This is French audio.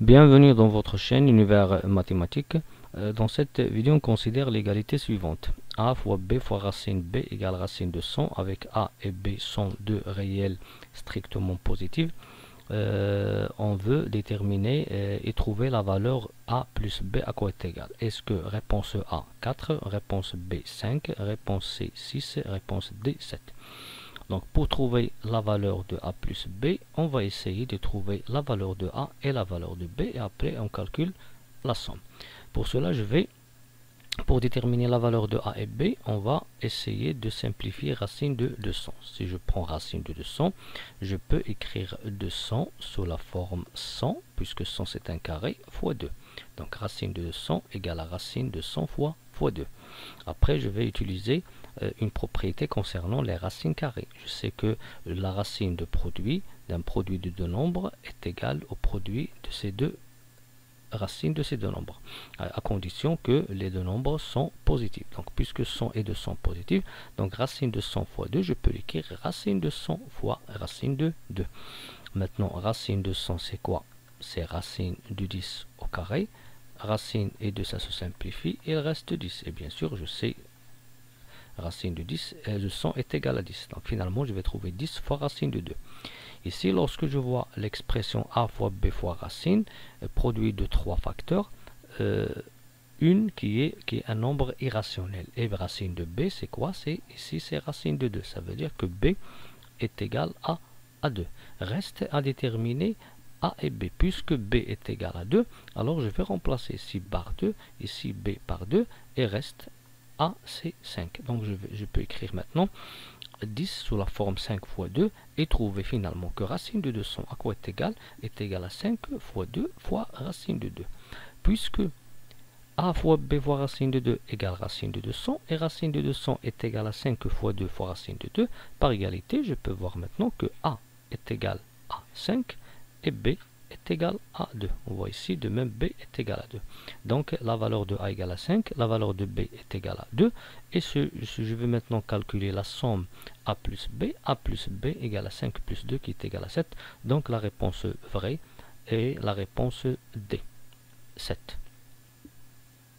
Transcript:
Bienvenue dans votre chaîne Univers Mathématique. Dans cette vidéo, on considère l'égalité suivante. A fois B fois racine B égale racine de 100 avec A et B sont deux réels strictement positifs. On veut déterminer et trouver la valeur A plus B à quoi est égal. Est-ce que réponse A 4, réponse B 5, réponse C 6, réponse D 7. Donc pour trouver la valeur de A plus B, on va essayer de trouver la valeur de A et la valeur de B et après on calcule la somme. Pour cela, pour déterminer la valeur de A et B, on va essayer de simplifier racine de 200. Si je prends racine de 200, je peux écrire 200 sous la forme 100, puisque 100 c'est un carré, fois 2. Donc racine de 200 égale à racine de 100 fois 2. Après, je vais utiliser une propriété concernant les racines carrées. Je sais que la racine d'un produit de deux nombres est égale au produit de ces deux racines de ces deux nombres, à condition que les deux nombres sont positifs. Donc puisque 100 et 200 positifs, donc racine de 100 fois 2, je peux l'écrire racine de 100 fois racine de 2. Maintenant, racine de 100 c'est quoi? C'est racine de 10 au carré. Racine et 2 ça se simplifie, il reste 10. Et bien sûr, je sais racine de 10, de 100 est égal à 10. Donc finalement, je vais trouver 10 fois racine de 2. Ici, lorsque je vois l'expression A fois B fois racine, produit de trois facteurs, une qui est un nombre irrationnel. Et racine de B, c'est quoi? Ici, c'est racine de 2. Ça veut dire que B est égal à 2. Reste à déterminer A et B. Puisque B est égal à 2, alors je vais remplacer ici par 2, ici B par 2, et reste A, c'est 5. Donc je peux écrire maintenant 10 sous la forme 5 fois 2 et trouver finalement que racine de 200 à quoi est égal à 5 fois 2 fois racine de 2. Puisque A fois B fois racine de 2 égale racine de 200 et racine de 200 est égal à 5 fois 2 fois racine de 2, par égalité, je peux voir maintenant que A est égal à 5 et B est égal à 2. On voit ici de même B est égal à 2. Donc la valeur de A égale à 5, la valeur de B est égale à 2. Et je vais maintenant calculer la somme A plus B égale à 5 plus 2 qui est égal à 7. Donc la réponse vraie est la réponse D, 7.